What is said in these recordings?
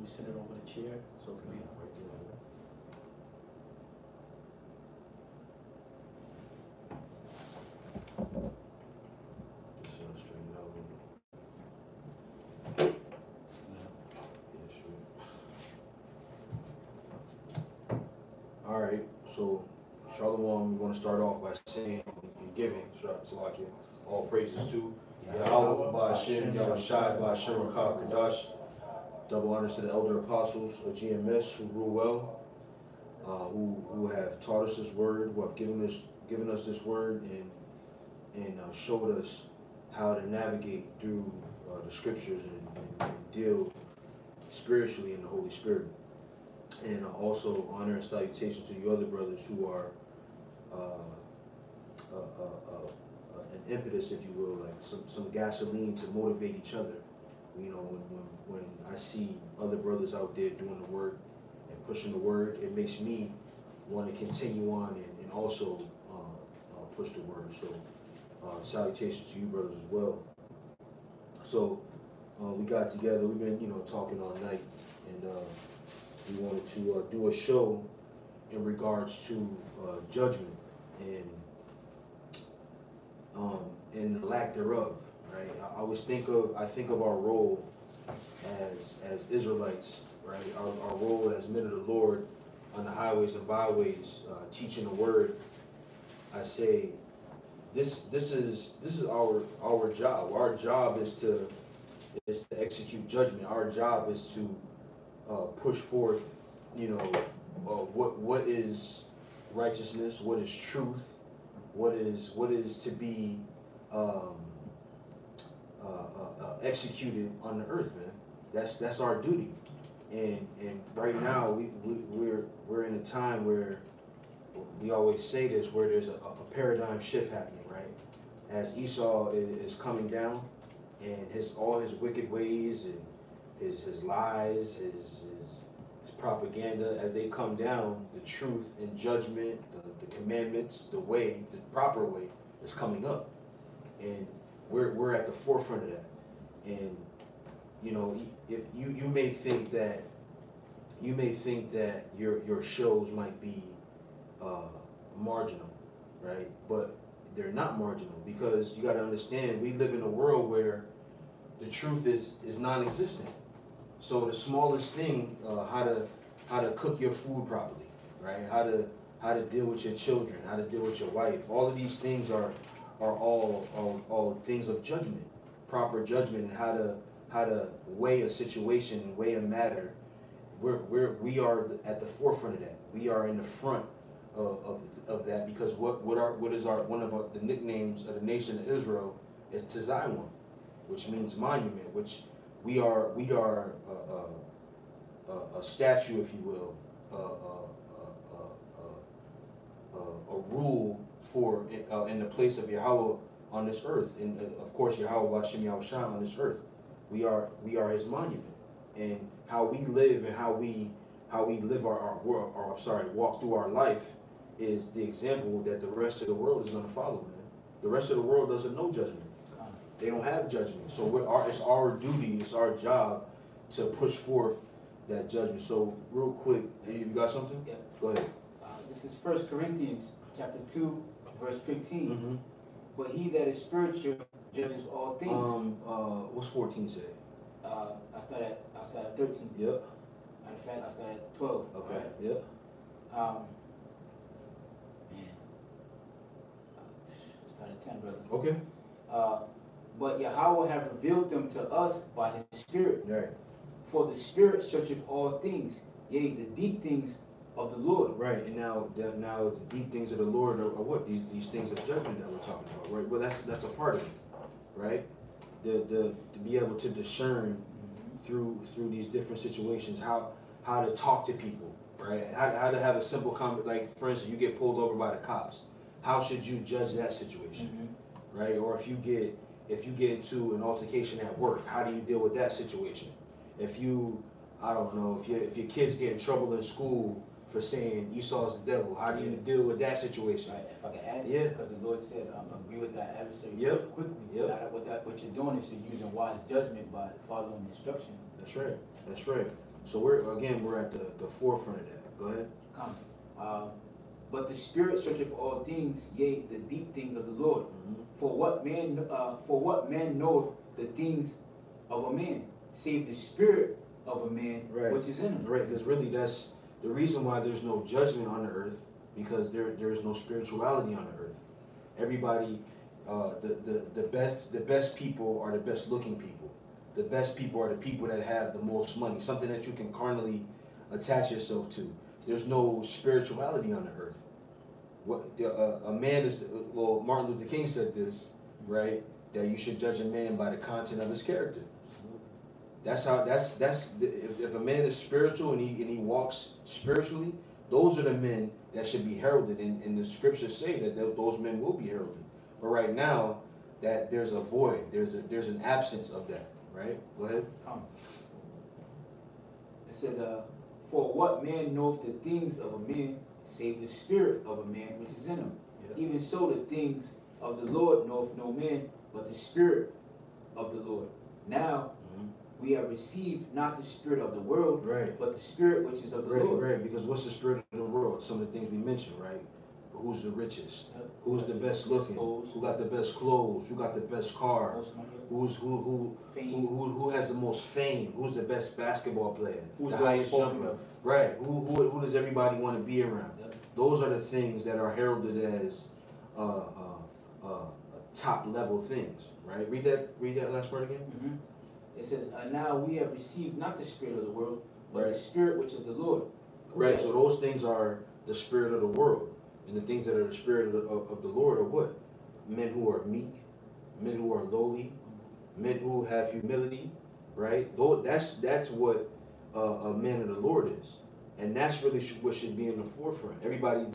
We sit it over the chair so it can be right there. Just straighten it out a little bit. Yeah, sure. All right, so Shalom, we want to start off by saying and giving, so like all praises to Yahweh, Ba'Shem, Yahushai, Ba'Shem, Rakah, Kadash. Double honors to the elder apostles of GMS who rule well, who have taught us this word, who have given us this word and showed us how to navigate through the scriptures and deal spiritually in the Holy Spirit. And also honor and salutation to you other brothers who are an impetus, if you will, like some gasoline to motivate each other. You know, when I see other brothers out there doing the work and pushing the word, it makes me want to continue on and also push the word. So salutations to you brothers as well. So we got together, we've been, talking all night, and we wanted to do a show in regards to judgment and the lack thereof. Right? I always think of our role as Israelites, right? Our role as men of the Lord on the highways and byways, teaching the word. I say, this is our job. Our job is to execute judgment. Our job is to push forth, what is righteousness, what is truth, what is to be executed on the earth, man. That's our duty. And right now we're in a time where we always say this, where there's a paradigm shift happening, right? As Esau is coming down, and all his wicked ways and his lies, his propaganda, as they come down, the truth and judgment, the commandments, the proper way is coming up, and we're at the forefront of that. And if you may think that your shows might be marginal, right? But they're not marginal, because you got to understand, we live in a world where the truth is non-existent. So the smallest thing, how to cook your food properly, right? How to deal with your children, how to deal with your wife. All of these things are all things of judgment, proper judgment, and how to weigh a situation and weigh a matter. We are at the forefront of that. We are in the front of that, because what is one of the nicknames of the nation of Israel is Tzion, which means monument, which we are a statue, if you will, a rule for in the place of Yahweh on this earth, and of course Yahweh Hashem Yahushua on this earth. We are His monument, and how we live and how we live walk through our life is the example that the rest of the world is going to follow, man. The rest of the world doesn't know judgment. They don't have judgment. So it's our duty, it's our job to push forth that judgment. So real quick, you got something? Yeah. Go ahead. This is 1 Corinthians chapter 2, verse 15. Mm-hmm. But he that is spiritual judges all things. What's 14 say? After that 13. Yep. Matter of fact, after that 12. Okay. Right? Yep. Man. Start at 10, brother. Okay. But Yahweh have revealed them to us by his Spirit. Right. For the Spirit searcheth all things, yea, the deep things of the Lord. Right. And now the deep things of the Lord are what? These things of judgment that we're talking about, right? Well, that's a part of it, right? To be able to discern through these different situations, how to talk to people, right? How to have a simple comment, like for instance, you get pulled over by the cops. How should you judge that situation, right? Or if you get into an altercation at work, how do you deal with that situation? If you, I don't know, if your kids get in trouble in school for saying Esau's the devil, how do you deal with that situation? Right. If I can add, Yeah. because the Lord said, agree with that adversary quickly. Yep. What you're doing is you're using wise judgment by following instruction. That's right. That's right. So we're at the forefront of that. Go ahead. Come. But the Spirit searcheth all things, yea, the deep things of the Lord. For what man knoweth the things of a man, save the spirit of a man which is in him. Right, because really that's the reason why there's no judgment on the earth, because there is no spirituality on the earth. Everybody, the best people are the best looking people. The best people are the people that have the most money, something that you can carnally attach yourself to. There's no spirituality on the earth. What a man is, well, Martin Luther King said this, right? That you should judge a man by the content of his character. That's if a man is spiritual and he walks spiritually, those are the men that should be heralded, and the scriptures say that those men will be heralded. But right now, that there's a void, there's an absence of that, right? Go ahead. It says, for what man knoweth the things of a man, save the spirit of a man which is in him. Yep. Even so the things of the Lord knoweth no man, but the Spirit of the Lord. Now we have received not the spirit of the world, right, but the Spirit which is of the Lord. Right, because what's the spirit of the world? Some of the things we mentioned, right? Who's the richest? Who's the best looking? Who got the best clothes? Who got the best car? Who has the most fame? Who's the best basketball player? Who's the highest jumper? Right. Who does everybody want to be around? Yep. Those are the things that are heralded as top level things, right? Read that last part again. It says, now we have received not the spirit of the world, but the Spirit which is the Lord. Right. So those things are the spirit of the world. And the things that are the spirit of the Lord are what? Men who are meek, men who are lowly, men who have humility, right? That's what a man of the Lord is. And that's really what should be in the forefront. Everybody,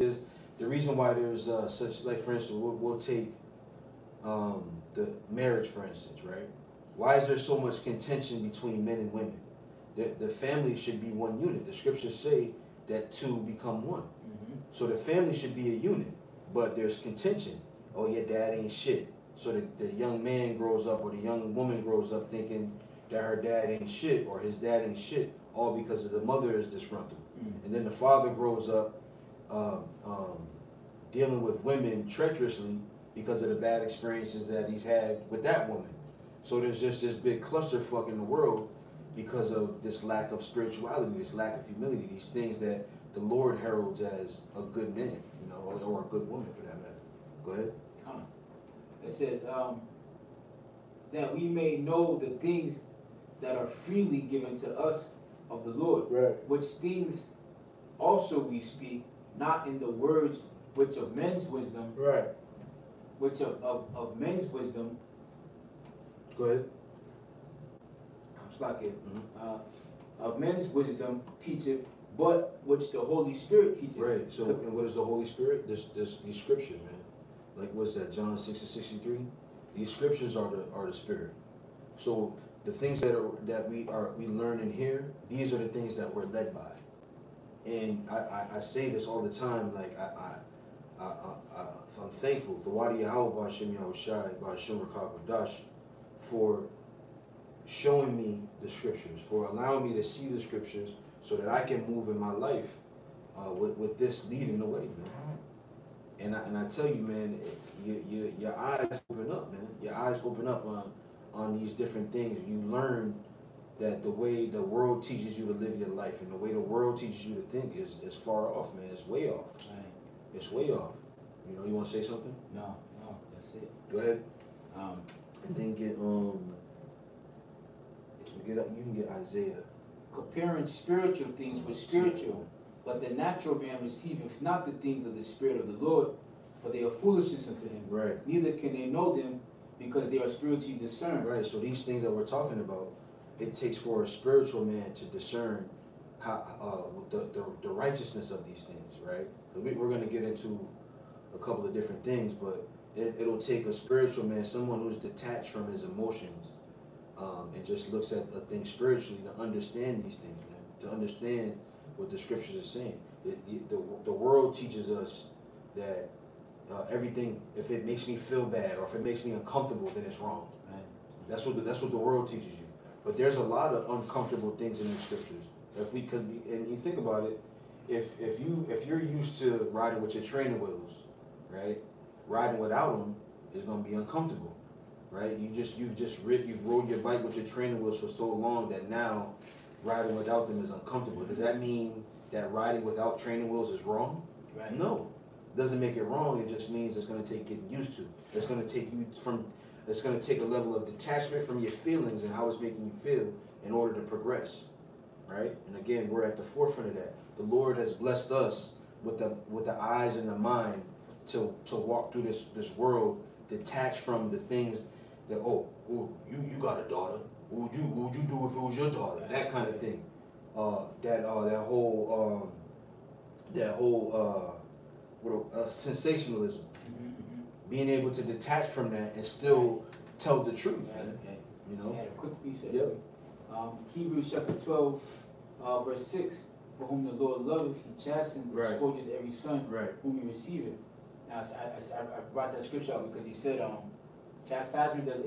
the reason why there's such, like for instance, we'll take the marriage, for instance, right? Why is there so much contention between men and women? The family should be one unit. The scriptures say that two become one. So the family should be a unit, but there's contention. Oh, your dad ain't shit. So the young man grows up, or the young woman grows up thinking that her dad ain't shit, or his dad ain't shit, all because of the mother is disgruntled. And then the father grows up dealing with women treacherously because of the bad experiences that he's had with that woman. So there's just this big clusterfuck in the world because of this lack of spirituality, this lack of humility, these things that the Lord heralds as a good man, you know, or a good woman for that matter. Go ahead. It says that we may know the things that are freely given to us of the Lord, Right. which things also we speak, not in the words which of men's wisdom, Right. which of men's wisdom, Go ahead. it's like it, Mhm. of men's wisdom teacheth, but which the Holy Spirit teacheth. Right. So, and what is the Holy Spirit? There's these scriptures, man. Like what's that? John 6:63. These scriptures are the Spirit. So the things that we learn in here, these are the things that we're led by. And I say this all the time. Like I'm thankful to Wadi Yahweh Ba'Shem Yahushai Ba'Shem Rakab Dash for showing me the scriptures, for allowing me to see the scriptures, so that I can move in my life with this leading the way, man. And I tell you, man, your eyes open up, man. Your eyes open up on these different things. You learn that the way the world teaches you to live your life and the way the world teaches you to think is far off, man. It's way off. Right. It's way off. You know, you want to say something? No, that's it. Go ahead. And then you can get Isaiah. comparing spiritual things with spiritual, but the natural man receiveth not the things of the Spirit of the Lord, for they are foolishness unto him. Right. Neither can they know them, because they are spiritually discerned. Right. So these things that we're talking about, it takes for a spiritual man to discern how the righteousness of these things, right? We're going to get into a couple of different things, but it'll take a spiritual man, someone who's detached from his emotions, and just looks at a thing spiritually to understand these things, man. To understand what the scriptures are saying. The world teaches us that everything, if it makes me feel bad or if it makes me uncomfortable, then it's wrong. Right. That's what the world teaches you. But there's a lot of uncomfortable things in the scriptures. If we could be, and you think about it, if you're used to riding with your training wheels, right? Riding without them is going to be uncomfortable, right? You've rode your bike with your training wheels for so long that now riding without them is uncomfortable. Does that mean that riding without training wheels is wrong? Right. No, it doesn't make it wrong. It just means it's going to take getting used to. It's going to take a level of detachment from your feelings and how it's making you feel in order to progress, right? And again, we're at the forefront of that. The Lord has blessed us with the eyes and the mind to walk through this world detached from the things that you got a daughter. What would you do if it was your daughter? That kind of thing. That whole sensationalism. Being able to detach from that and still tell the truth, man. You know. I had a quick piece of Yep. Hebrews chapter 12, verse 6. For whom the Lord loveth, he chasteneth, Right. scourgeth every son Right. whom he receiveth. Now, I brought that scripture out because he said, chastisement doesn't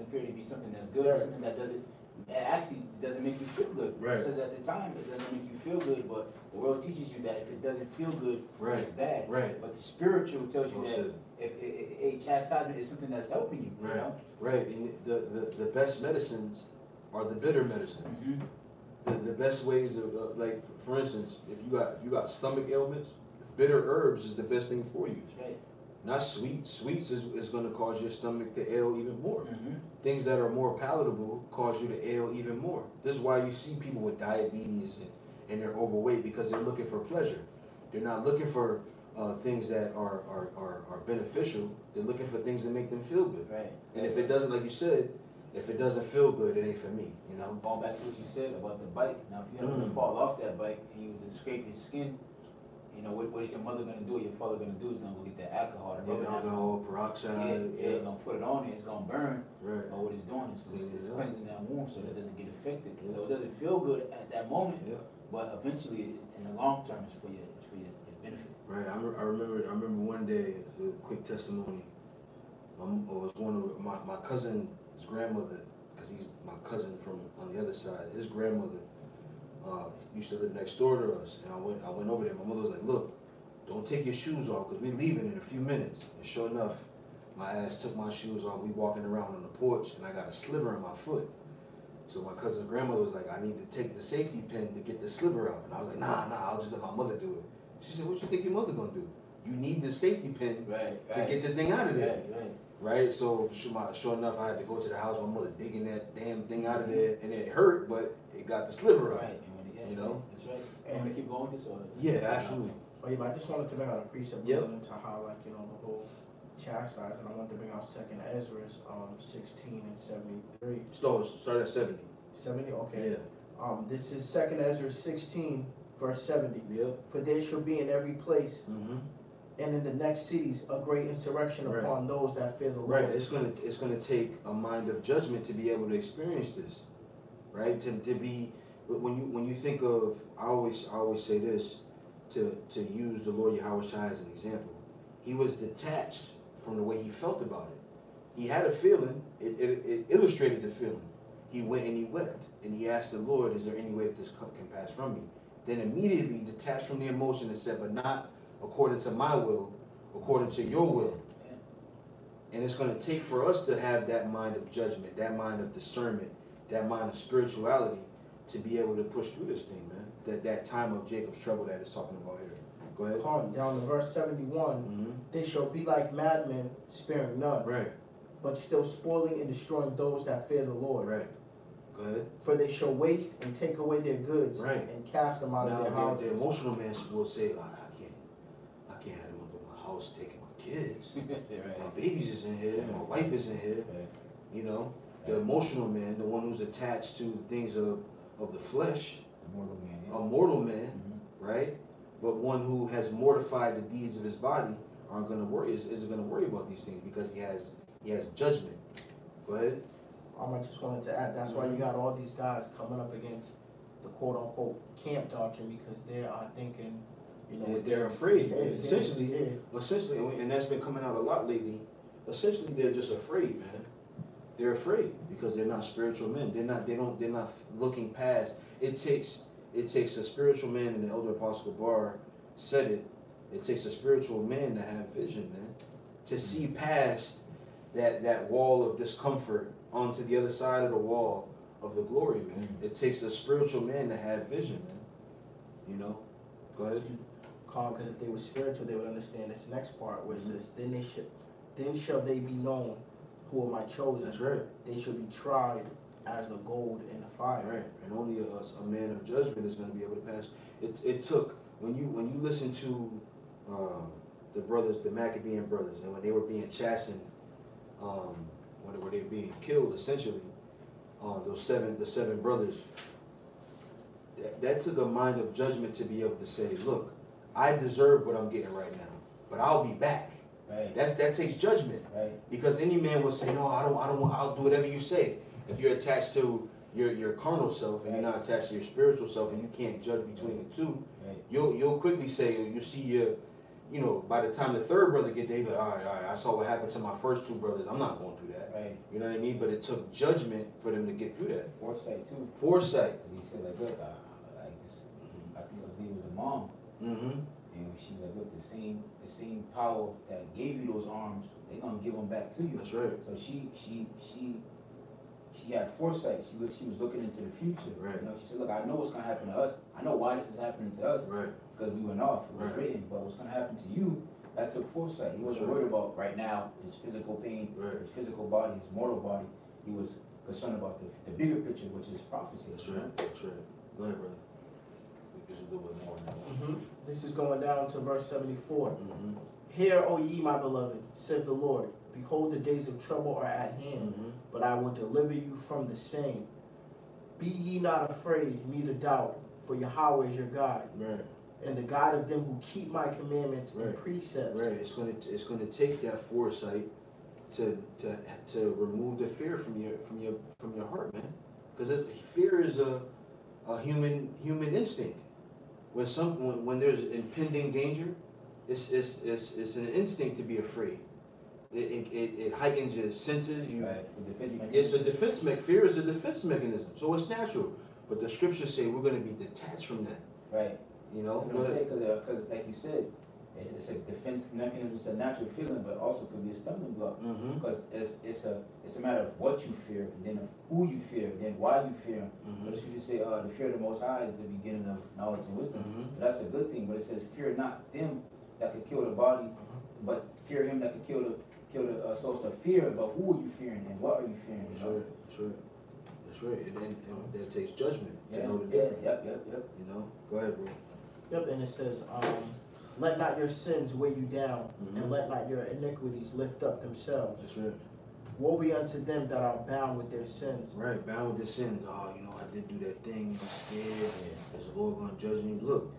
appear to be something that's good, Right. something that doesn't make you feel good. Right. It says at the time it doesn't make you feel good, but the world teaches you that if it doesn't feel good, Right. it's bad. Right. But the spiritual tells you Well that said. if a chastisement is something that's helping you, Right. you know? Right. And the best medicines are the bitter medicines. Mm-hmm. The best ways of like for instance, if you got stomach ailments, bitter herbs is the best thing for you. That's right. Not sweet. Sweets is going to cause your stomach to ail even more. Mm-hmm. Things that are more palatable cause you to ail even more. This is why you see people with diabetes and they're overweight, because they're looking for pleasure. They're not looking for things that are beneficial. They're looking for things that make them feel good. Right. And if it doesn't, like you said, if it doesn't feel good, it ain't for me. You know. Going back to what you said about the bike. Now, if you happen to fall off that bike and you was to scrape your skin, you know, what is your mother gonna do? Your father gonna do is gonna go get that alcohol, the rubbing Alcohol, peroxide. Yeah, gonna put it on it. It's gonna burn. Right. But what it's doing is it's Yeah. cleansing that wound so that it doesn't get infected. Yeah. So it doesn't feel good at that moment, Yeah. but eventually, in the long term, it's for your benefit. Right. I remember one day, a quick testimony. I was going to my cousin's grandmother, because he's my cousin from on the other side. His grandmother used to live next door to us, and I went over there. My mother was like, "Look, don't take your shoes off because we're leaving in a few minutes. And sure enough, my ass took my shoes off. We walking around on the porch, and I got a sliver in my foot. So my cousin's grandmother was like, I need to take the safety pin to get the sliver out. And I was like, nah, I'll just let my mother do it. She said, what you think your mother gonna do? You need the safety pin to get the thing out of there. Right? So sure enough, I had to go to the house. My mother digging that damn thing out of there, and it hurt, but it got the sliver out. You know? That's right. And to keep going with this or? Yeah, absolutely. Oh yeah, but I just wanted to bring out a precept going into how, like, you know, the whole chastise, and I wanted to bring out 2nd Ezra 16 and 73. Start at 70. 70, okay. Yeah. This is 2nd Ezra 16, verse 70. Yep. For there shall be in every place Mm-hmm. and in the next cities a great insurrection upon those that fear the Lord. Right. It's gonna take a mind of judgment to be able to experience this. Right? To be when you think of, I always say this, to use the Lord Yahweh Shai as an example. He was detached from the way he felt about it. He had a feeling, it illustrated the feeling. He went and he wept, and he asked the Lord, is there any way that this cup can pass from me? Then immediately detached from the emotion and said, but not according to my will, according to your will. And it's going to take for us to have that mind of judgment, that mind of discernment, that mind of spirituality to be able to push through this thing, man. That time of Jacob's trouble that it's talking about here. Go ahead. On down to verse 71, Mm-hmm. they shall be like madmen, sparing none, Right. but still spoiling and destroying those that fear the Lord. Right. Go ahead. For they shall waste and take away their goods Right. and cast them out Now, of their houses. the emotional man will say, I can't have him up in my house taking my kids. My babies is in here, my wife is in here. You know, the emotional man, the one who's attached to things of the flesh, a mortal man, right? But one who has mortified the deeds of his body aren't going to worry, isn't going to worry about these things because he has judgment. Go ahead. I just wanted to add, that's why you got all these guys coming up against the quote-unquote camp doctrine, because they are thinking, you know, They're afraid. Essentially, Essentially, and that's been coming out a lot lately. Essentially, they're just afraid, man. They're afraid because they're not spiritual men. They're not looking past. It takes a spiritual man, and the elder apostle Bar said it. It takes a spiritual man to have vision, man, to see past that wall of discomfort onto the other side of the wall of the glory, man. It takes a spiritual man to have vision, man. You know? Go ahead. because if they were spiritual, they would understand this next part, where it says, then shall they be known who are my chosen. That's right. They shall be tried as the gold in the fire. Right, and only a man of judgment is going to be able to pass. It took when you listen to the brothers, the Maccabean brothers, and when they were being chastened, when they were being killed, essentially, the seven brothers. That took a mind of judgment to be able to say, look, I deserve what I'm getting right now, but I'll be back. Right. That takes judgment. Right. Because any man will say, no, I don't want, I'll do whatever you say. If you're attached to your carnal self and you're not attached to your spiritual self and you can't judge between the two, you'll quickly say, you see by the time the third brother get there, you'll be like, all right, I saw what happened to my first two brothers. I'm not going through that. Right. You know what I mean? But it took judgment for them to get through that. Foresight too. Foresight. And he said like, look, like this, I think it was a mom. Mm-hmm. And she was like, look, the same power that gave you those arms, they're gonna give them back to you. That's right. So she had foresight. She was looking into the future. Right. You know, she said, look, I know what's gonna happen to us. I know why this is happening to us. Right. Because we went off. It was Right. written. But what's gonna happen to you? That took foresight. He wasn't worried about right now his physical pain, his physical body, his mortal body. He was concerned about the bigger picture, which is prophecy. That's right. That's right. Go ahead, brother. There's a little bit more now. This is going down to verse 74. Mm-hmm. Hear, O ye my beloved, saith the Lord, behold, the days of trouble are at hand, but I will deliver you from the same. Be ye not afraid, neither doubt, for Yahweh is your God, Right. and the God of them who keep my commandments and precepts. Right. It's gonna take that foresight to remove the fear from your heart, man. Because fear is a human instinct. When there's impending danger, it's an instinct to be afraid. It heightens your senses. It's a defense mechanism. Fear is a defense mechanism, so it's natural. But the scriptures say we're going to be detached from that. Right. You know. Because like you said, it's a defense mechanism. It's a natural feeling, but also could be a stumbling block because it's a matter of what you fear, and then of who you fear, and then why you fear. But you say the fear of the Most High is the beginning of knowledge and wisdom. But that's a good thing. But it says fear not them that could kill the body, but fear him that could kill the soul. So fear, but who are you fearing and what are you fearing? That's right. That's right. That's right. And then that takes judgment to know the difference. Yep. You know. Go ahead, bro. Yep, and it says, let not your sins weigh you down, and let not your iniquities lift up themselves. That's right. Woe be unto them that are bound with their sins. Right, bound with their sins. Oh, you know, I did do that thing. I'm scared. Is the Lord going to judge me? Look,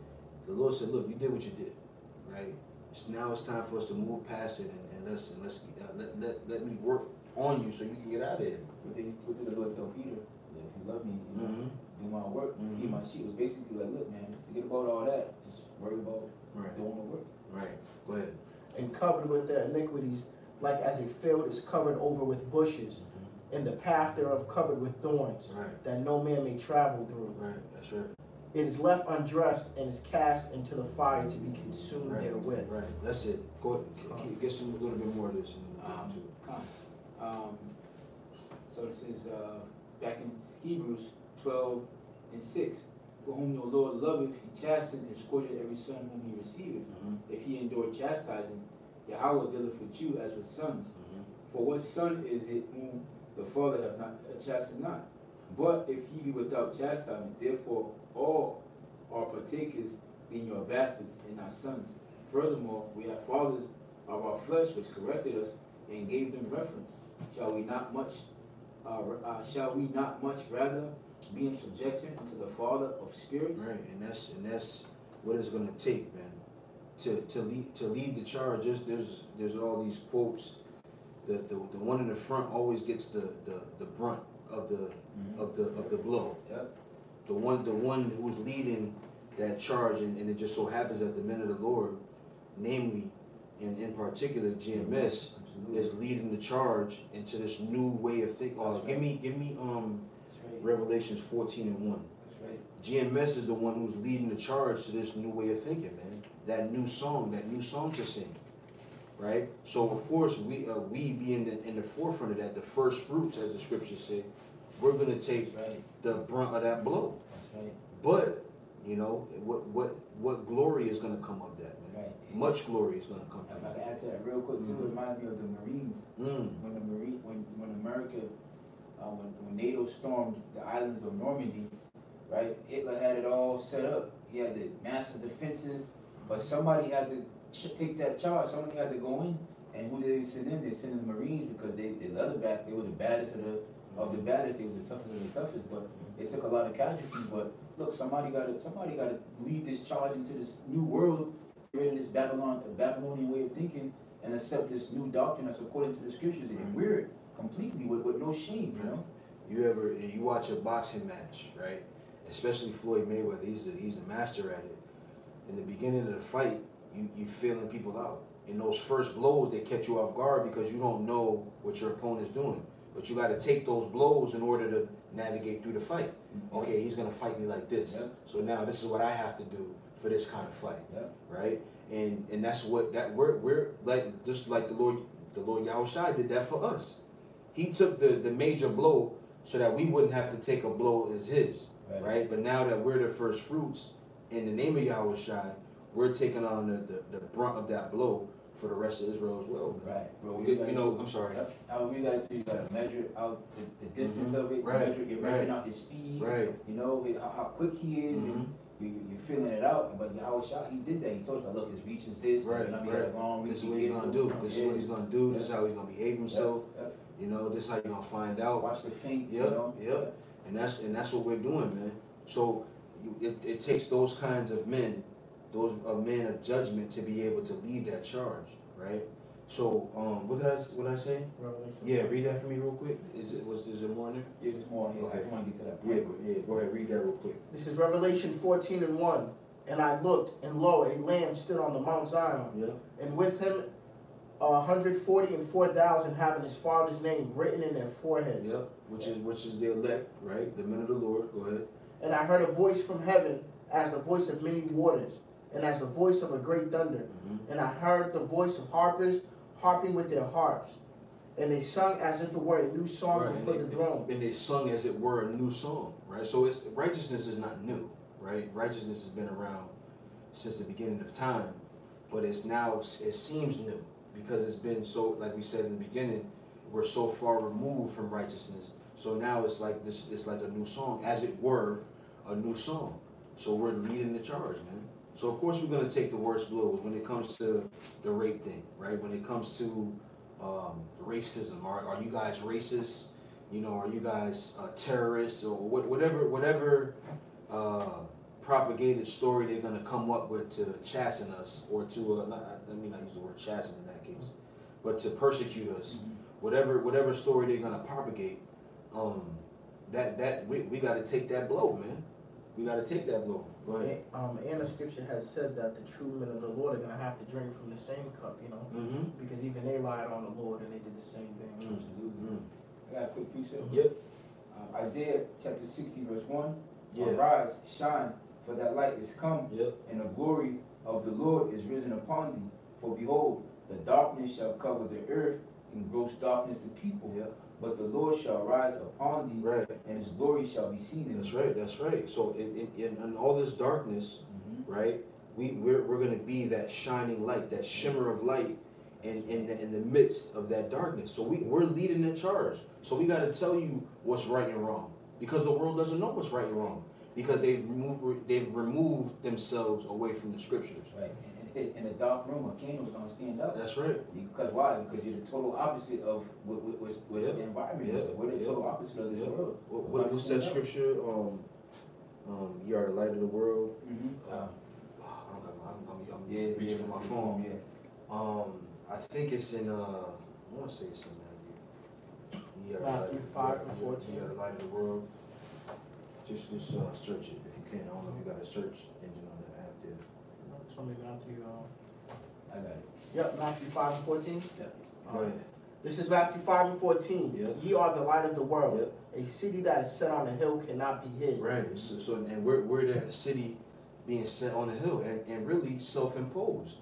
the Lord said, look, you did what you did, right? Now it's time for us to move past it and let me work on you so you can get out of here. What did the Lord tell Peter? If you love me, you know, do my work, feed my sheep. It was basically like, look, man, forget about all that. Just worry about doing the work. Right. Go ahead. And covered with their iniquities, like as a field is covered over with bushes, and the path thereof covered with thorns, that no man may travel through. Right. That's right. It is left undressed and is cast into the fire to be consumed therewith. Right. That's it. Go get some a little bit more of this. So this is back in Hebrews 12:6. For whom the Lord loveth, he chasteneth and scourgeth every son whom he receiveth. If he endure chastising, Yahweh dealeth with you as with sons. For what son is it whom the Father hath not chastened not? But if ye be without chastisement, therefore all are partakers, being your bastards and not sons. Furthermore, we have fathers of our flesh which corrected us and gave them reference. Shall we not much rather be in subjection unto the Father of spirits? Right, and that's what it's gonna take, man. To lead the charge. There's all these quotes. The one in the front always gets the brunt of the blow. Yep. The one who's leading that charge, and it just so happens that the men of the Lord, namely, and in particular GMS, is leading the charge into this new way of thinking. Give me Revelations 14:1. That's right. GMS is the one who's leading the charge to this new way of thinking, man. That new song to sing, right? So of course we be in the forefront of that, the first fruits, as the scriptures say. We're gonna take the brunt of that blow. That's right. But you know what glory is gonna come of that, man? Right. Much glory is gonna come from If I that. can add to that real quick too, it reminds me of the Marines. When America, when NATO stormed the islands of Normandy, right? Hitler had it all set up. He had the massive defenses, but somebody had to take that charge. Somebody had to go in. And who did they send in? They sent in the Marines because they Leatherback. They were the baddest of the baddest. They was the toughest of the toughest. But it took a lot of casualties. But look, somebody got to lead this charge into this new world, get rid of this Babylonian way of thinking, and accept this new doctrine that's according to the scriptures and wear it completely with no shame. You know. You watch a boxing match, right? Especially Floyd Mayweather, he's a master at it. In the beginning of the fight, you feeling people out. In those first blows, they catch you off guard because you don't know what your opponent's doing. But you got to take those blows in order to navigate through the fight. Okay, he's gonna fight me like this. Yep. So now this is what I have to do for this kind of fight, Yep. right? And that's what we're like, just like the Lord Yahushua did that for us. He took the major blow so that we wouldn't have to take a blow as his, right? But now that we're the first fruits in the name of Yahushua, we're taking on the brunt of that blow for the rest of Israel as well. Right. Bro, I'm sorry. How you gotta measure out the distance of it, measuring out his speed, you know, how quick he is, and you're feeling it out. But Yahushua, he did that. He told us, look, his reach is this, long reach. This is what he's gonna do. This is what he's gonna do. This is how he's gonna behave himself. You know, this is how you're gonna find out. Watch the feint. Yep. And that's what we're doing, man. So it takes those kinds of men, those men of judgment, to be able to lead that charge, right? So what did I say? Revelation. Yeah, read that for me real quick. Is it more in there? Yeah, there's more. Yeah, Okay. I just want to get to that point. Yeah, go ahead, read that real quick. This is Revelation 14:1. And I looked, and lo, a Lamb stood on the Mount Zion, and with him 144,000 having his Father's name written in their foreheads. Yep, which is the elect, right? The men of the Lord. Go ahead. And I heard a voice from heaven as the voice of many waters, and as the voice of a great thunder. And I heard the voice of harpers harping with their harps, and they sung as if it were a new song Right, before the throne. And they sung as it were a new song, right? So it's righteousness is not new, right? Righteousness has been around since the beginning of time, but it's now, it seems new because it's been so, like we said in the beginning, we're so far removed from righteousness. So now it's like this, it's like a new song, as it were a new song. So we're leading the charge, man. So of course we're gonna take the worst blows when it comes to the rape thing, right? When it comes to racism, are you guys racist? You know, are you guys terrorists or whatever propagated story they're gonna come up with to chasten us or to let me not use the word chasten in that case, but to persecute us. Whatever story they're gonna propagate, we got to take that blow, man. We got to take that blow. Go ahead. And the scripture has said that the true men of the Lord are going to have to drink from the same cup, you know, because even they lied on the Lord and they did the same thing. Absolutely. I got a quick precept. Yep. Isaiah chapter 60 verse 1. Yeah. Arise, shine, for that light is come, Yep. and the glory of the Lord is risen upon thee. For behold, the darkness shall cover the earth, and gross darkness the people. Yep. But the Lord shall rise upon thee, Right. and his glory shall be seen in That's thee. right. That's right. So in all this darkness, right, we're gonna be that shining light, that shimmer of light in the midst of that darkness. So we're leading the charge. So we gotta tell you what's right and wrong. Because the world doesn't know what's right and wrong. Because they've removed themselves away from the scriptures. Right. And in a dark room, a candle's gonna stand up. That's right. Because why? Because you're the total opposite of what Yep. the environment is. Yep. We're the Yep. total opposite of this Yep. world. What's that scripture? You are the light of the world. Mm-hmm. I'm reaching for my phone. I think it's in I want to say it's in Matthew. You are the light Matthew of the 5:14. world. You are the light of the world. Just search it if you can. I don't know if you got a search engine on the app there. Tell me Matthew. I got it. Yep, Matthew 5:14. Yep. Go ahead. This is Matthew 5:14. Yep. Ye are the light of the world. Yep. A city that is set on a hill cannot be hid. Right. So and we're the city being set on a hill and really self-imposed.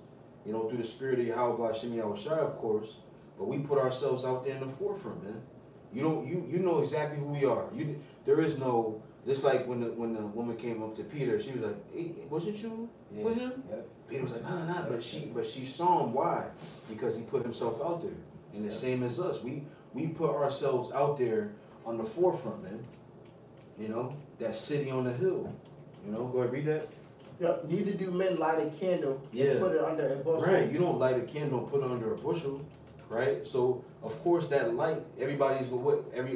You know, through the spirit of Yahweh Hashem Yahushua, of course. But we put ourselves out there in the forefront, man. You know exactly who we are. There is no, just like when the woman came up to Peter, she was like, hey, wasn't you with him? Yep. Peter was like, nah, but she saw him. Why? Because he put himself out there. And the same as us. We put ourselves out there on the forefront, man. You know, that city on the hill. You know, go ahead, read that. Yep. Neither do men light a candle Yeah. and put it under a bushel. Right, you don't light a candle, put it under a bushel, right? So of course that light,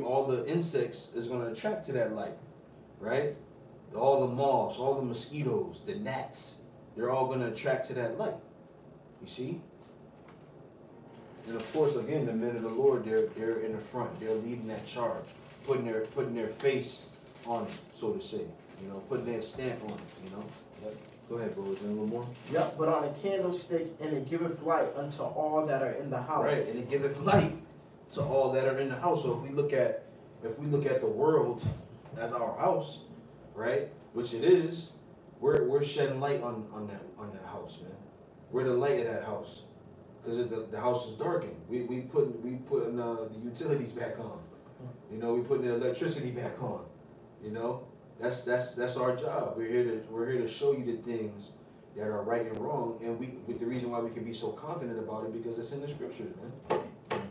all the insects is gonna attract to that light, right? All the moths, all the mosquitoes, the gnats, they're all gonna attract to that light. You see? And of course, again, the men of the Lord, they're in the front, they're leading that charge, putting their face on it, so to say. You know, putting their stamp on it, you know. Yep. Go ahead, bro. Is there a little more? Yep, but on a candlestick, and it giveth light unto all that are in the house. Right, and it giveth light to all that are in the house. So if we look at the world as our house, right, which it is, we're shedding light on that house, man. We're the light of that house, because the house is darkened. We putting the utilities back on. You know, we putting the electricity back on. You know, that's our job. We're here to show you the things that are right and wrong, and with the reason why we can be so confident about it, because it's in the scriptures, man.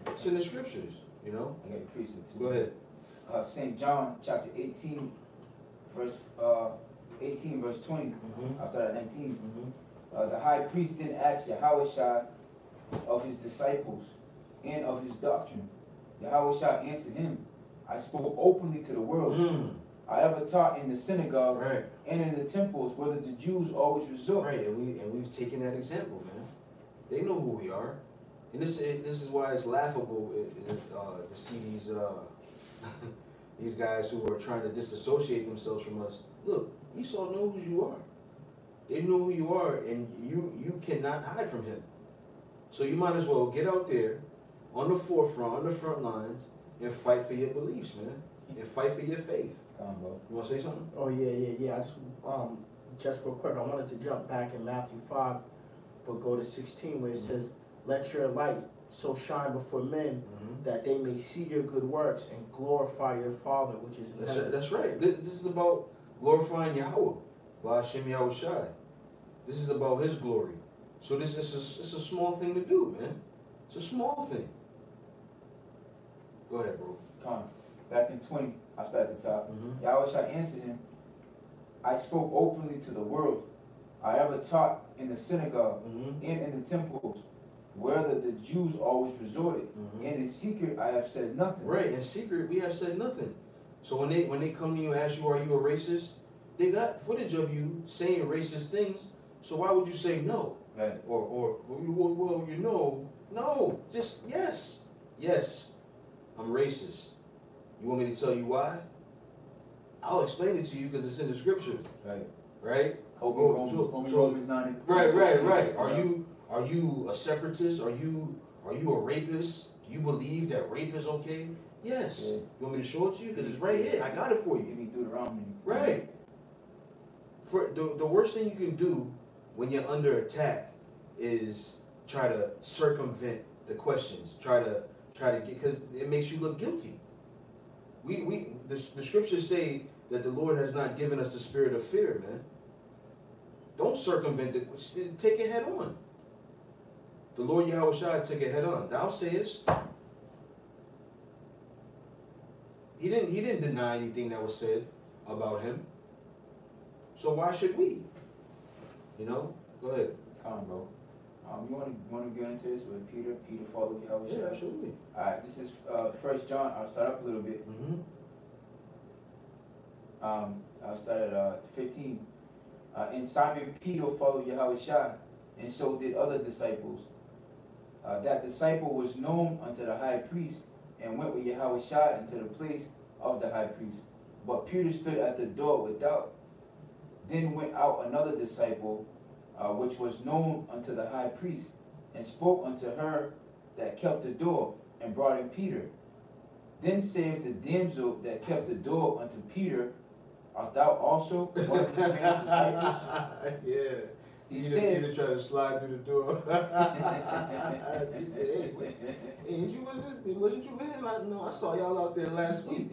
It's in the scriptures, you know. I got a precept too. Go ahead. St. John chapter 18, verse 20. After that 19. The high priest then asked Yahushua of his disciples and of his doctrine. Yahushua answered him, I spoke openly to the world. I ever taught in the synagogues Right. and in the temples where the Jews always resort. Right, and we've taken that example, man. They know who we are, and this is why it's laughable to see these these guys who are trying to disassociate themselves from us. Look, Esau knows who you are. They know who you are, and you cannot hide from him. So you might as well get out there on the forefront, on the front lines, and fight for your beliefs, man, and fight for your faith. Come on, bro. You want to say something? Oh yeah. I just just real quick, I wanted to jump back in Matthew 5, but go to 16 where it says, let your light so shine before men that they may see your good works and glorify your Father which is in heaven. That's right. This is about glorifying Yahweh, Ba'ashem Yahushai. This is about His glory. So it's a small thing to do, man. It's a small thing. Go ahead, bro. Come. Back in 20, I started at the top. Yahushua answered him, I spoke openly to the world. I ever taught in the synagogue and in the temples, where the Jews always resorted. And in secret I have said nothing. Right, in secret we have said nothing. So when they come to you and ask you, are you a racist? They got footage of you saying racist things. So why would you say no? Right. Or well, you know, no, just yes, I'm racist. You want me to tell you why? I'll explain it to you because it's in the scriptures. Right. Right? Romans 9. Right. Are you a separatist? Are you a rapist? Do you believe that rape is okay? Yes. Yeah. You want me to show it to you? Because it's right here. I got it for you. Give me Deuteronomy. Right. For the worst thing you can do when you're under attack is try to circumvent the questions. Try to get, because it makes you look guilty. The scriptures say that the Lord has not given us the spirit of fear, man. Don't circumvent it. Take it head on. The Lord Yahushua took it head on. Thou sayest. He didn't deny anything that was said about him. So why should we? You know? Go ahead. Come on, bro. You want to get into this with Peter? Peter followed Yahushua? Yeah, absolutely. All right, this is 1 John. I'll start up a little bit. I'll start at 15. And Simon Peter followed Yahushua, and so did other disciples. That disciple was known unto the high priest, and went with Yahushua into the place of the high priest. But Peter stood at the door without. Then went out another disciple, which was known unto the high priest, and spoke unto her that kept the door, and brought in Peter. Then saith the damsel that kept the door unto Peter, art thou also one of this man's disciples? Yeah. He said, Peter tried to slide through the door. He said, hey, wasn't you with him? No, I saw y'all out there last week.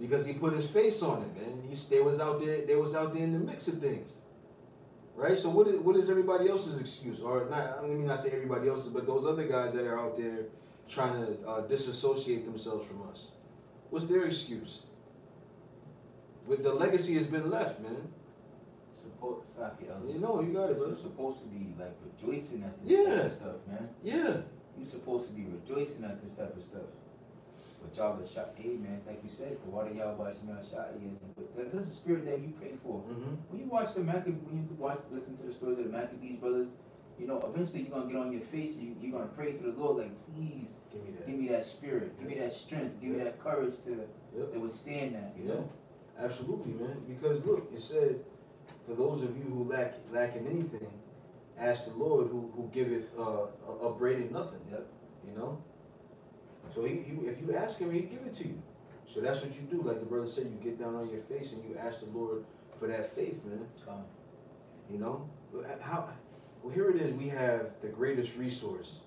Because he put his face on it, man. They was out there in the mix of things. Right? So what is everybody else's excuse? Or not, I mean, not say everybody else's, but those other guys that are out there trying to disassociate themselves from us. What's their excuse? With the legacy has been left, man. You know, you got it, bro. You're supposed to be like rejoicing at this type of stuff, man. Yeah. You're supposed to be rejoicing at this type of stuff. But y'all are shot, hey man, like you said, the water y'all watching y'all shot is. But that's the spirit that you pray for. When you watch listen to the stories of the Maccabees brothers, you know, eventually you're gonna get on your face and you're gonna pray to the Lord, like, please give me that spirit, give me that strength, give me that courage to withstand that. You know? Absolutely, man. Because look, it said, for those of you who lack in anything, ask the Lord who giveth upbraided nothing. Yep. You know? So if you ask him, he'll give it to you. So that's what you do. Like the brother said, you get down on your face and you ask the Lord for that faith, man. You know? Well, here it is. We have the greatest resource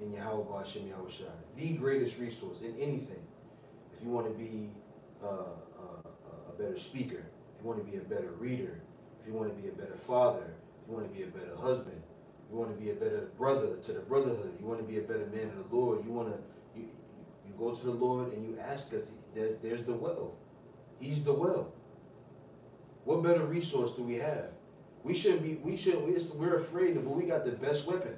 in Yahweh Ba'ashem Yahushua. The greatest resource in anything. If you want to be a better speaker, if you want to be a better reader, if you want to be a better father, if you want to be a better husband, you want to be a better brother to the brotherhood, you want to be a better man of the Lord, you go to the Lord and you ask us, there's the well. He's the well. What better resource do we have? We're afraid, but we got the best weapon,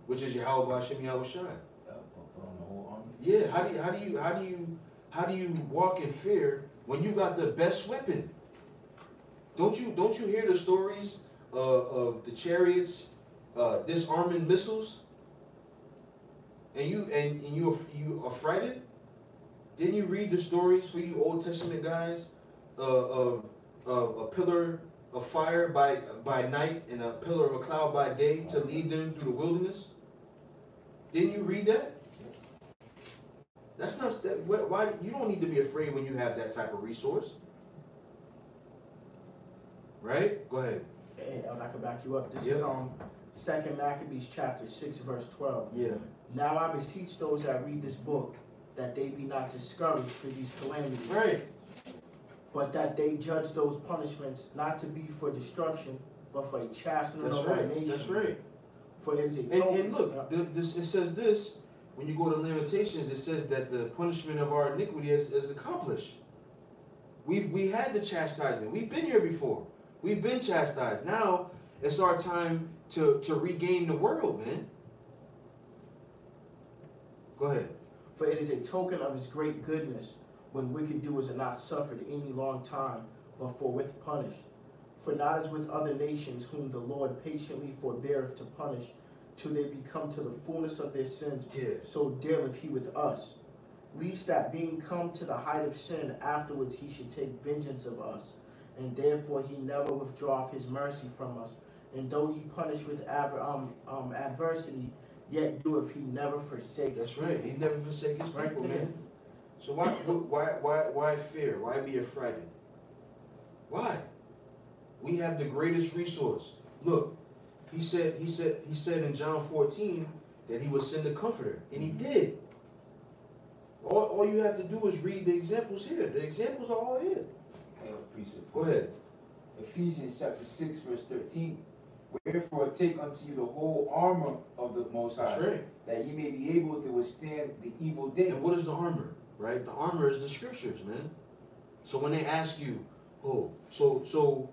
which is Yahweh Ba'ashem Yahushua. Yeah, how do you walk in fear when you got the best weapon? Don't you hear the stories of the chariots disarming missiles? And you are frightened? Didn't you read the stories for you Old Testament guys of a pillar of fire by night and a pillar of a cloud by day to lead them through the wilderness? Didn't you read that? That's not why you don't need to be afraid when you have that type of resource. right? Go ahead. And I can back you up. This Yeah. is 2 Maccabees chapter 6, verse 12. Yeah. Now I beseech those that read this book that they be not discouraged for these calamities, Right. but that they judge those punishments not to be for destruction, but for a chastening That's of our right. nation. That's right. For it is a And look, this, it says this, when you go to Lamentations, it says that the punishment of our iniquity is accomplished. We had the chastisement. We've been here before. We've been chastised. Now it's our time to regain the world, man. Go ahead. For it is a token of his great goodness, when wicked doers are not suffered any long time, but forthwith punished. For not as with other nations, whom the Lord patiently forbeareth to punish, till they be come to the fullness of their sins, Yeah. so dealeth he with us. Least that being come to the height of sin, afterwards he should take vengeance of us. And therefore he never withdraweth his mercy from us. And though he punish with adversity, yet doeth he never forsake. That's right. He never forsake his Right people, there. man. So why fear? Why be afraid? Why? We have the greatest resource. Look, he said in John 14 that he would send a comforter, and he did. All you have to do is read the examples here. The examples are all here. I have a precept. Go ahead. Ephesians chapter 6, verse 13. Wherefore take unto you the whole armor of the Most High, That's right. that ye may be able to withstand the evil day. And what is the armor? Right? The armor is the scriptures, man. So when they ask you, so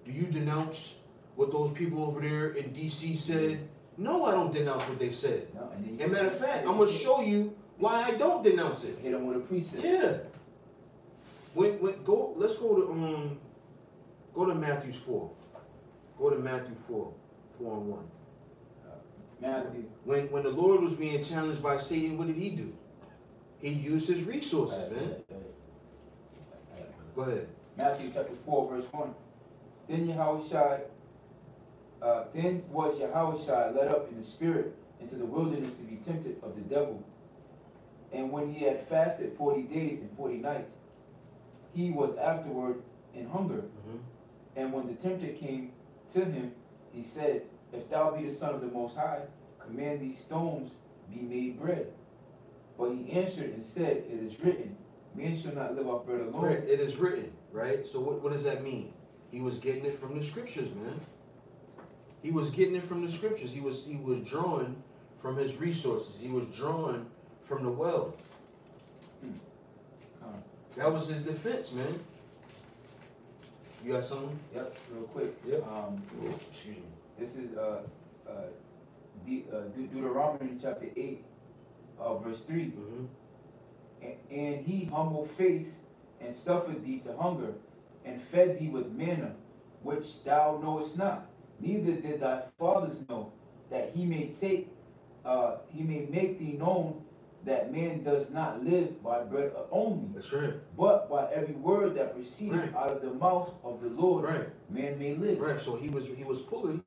do you denounce what those people over there in DC said? No, I don't denounce what they said. No, and then As a matter of fact, I'm gonna show you why I don't denounce it. hit them with a precept. Yeah. Let's go to Matthew 4. Go to Matthew 4:1. Matthew. When the Lord was being challenged by Satan, what did he do? He used his resources, man. Go ahead. Matthew chapter 4, verse 1. Then was Yahushua led up in the spirit into the wilderness to be tempted of the devil. And when he had fasted 40 days and 40 nights, he was afterward in hunger. Mm-hmm. And when the tempter came to him, he said, If thou be the Son of the Most High, command these stones be made bread. But he answered and said, It is written, Man shall not live off bread alone. Right, it is written, right? So what does that mean? He was getting it from the scriptures, man. He was getting it from the scriptures. He was drawing from his resources. He was drawing from the well. That was his defense, man. You got something? Yep, real quick. Yep. Excuse me. This is Deuteronomy chapter 8, verse 3. Mm-hmm. And he humbled face and suffered thee to hunger, and fed thee with manna, which thou knowest not, neither did thy fathers know, that he may make thee known that man does not live by bread only, That's right. but by every word that proceedeth Right. out of the mouth of the Lord, Right. man may live. Right. So he was pulling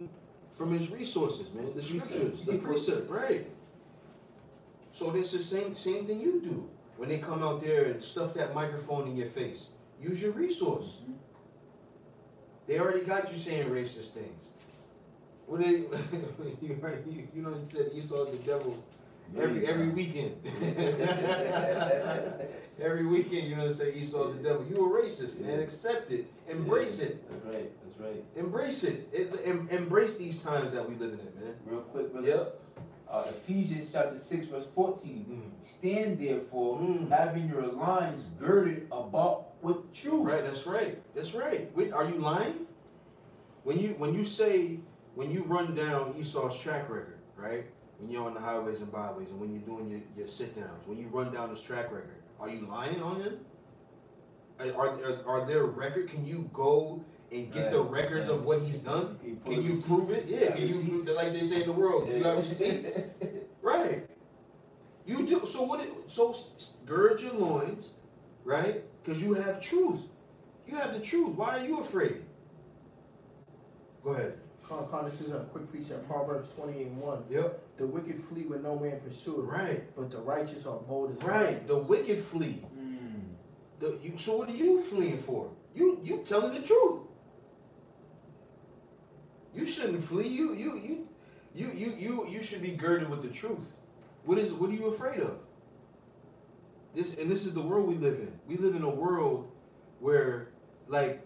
from his resources, man. The scriptures, the Precept. precept, right. So this is the same thing you do. When they come out there and stuff that microphone in your face, use your resource. Mhm. They already got you saying racist things. What they you know you said Esau the devil every weekend. Every weekend you're gonna say Esau the devil. You a racist, man. Yeah. Accept it. Embrace it. That's right. That's right. Embrace it. Embrace these times that we live in, man. Real quick, brother. Yep. Ephesians chapter 6, verse 14. Stand therefore, Mm. having your loins girded about with truth. Right, that's right. That's right. Wait, are you lying? When you run down Esau's track record, right? When you're on the highways and byways and when you're doing your sit downs, when you run down his track record, are you lying on him? Are there record? Can you go and get the records of what he's done? Can you prove it? Yeah, can you, like they say in the world, you got receipts. Right. You do. So gird your loins, right? Because you have truth. You have the truth. Why are you afraid? Go ahead. This is a quick precept. Proverbs 28:1. Yep. The wicked flee when no man pursueth, Right. but the righteous are bold as Right. The wicked flee. So what are you fleeing for? You telling the truth. You shouldn't flee. You should be girded with the truth. What are you afraid of? This is the world we live in. We live in a world where like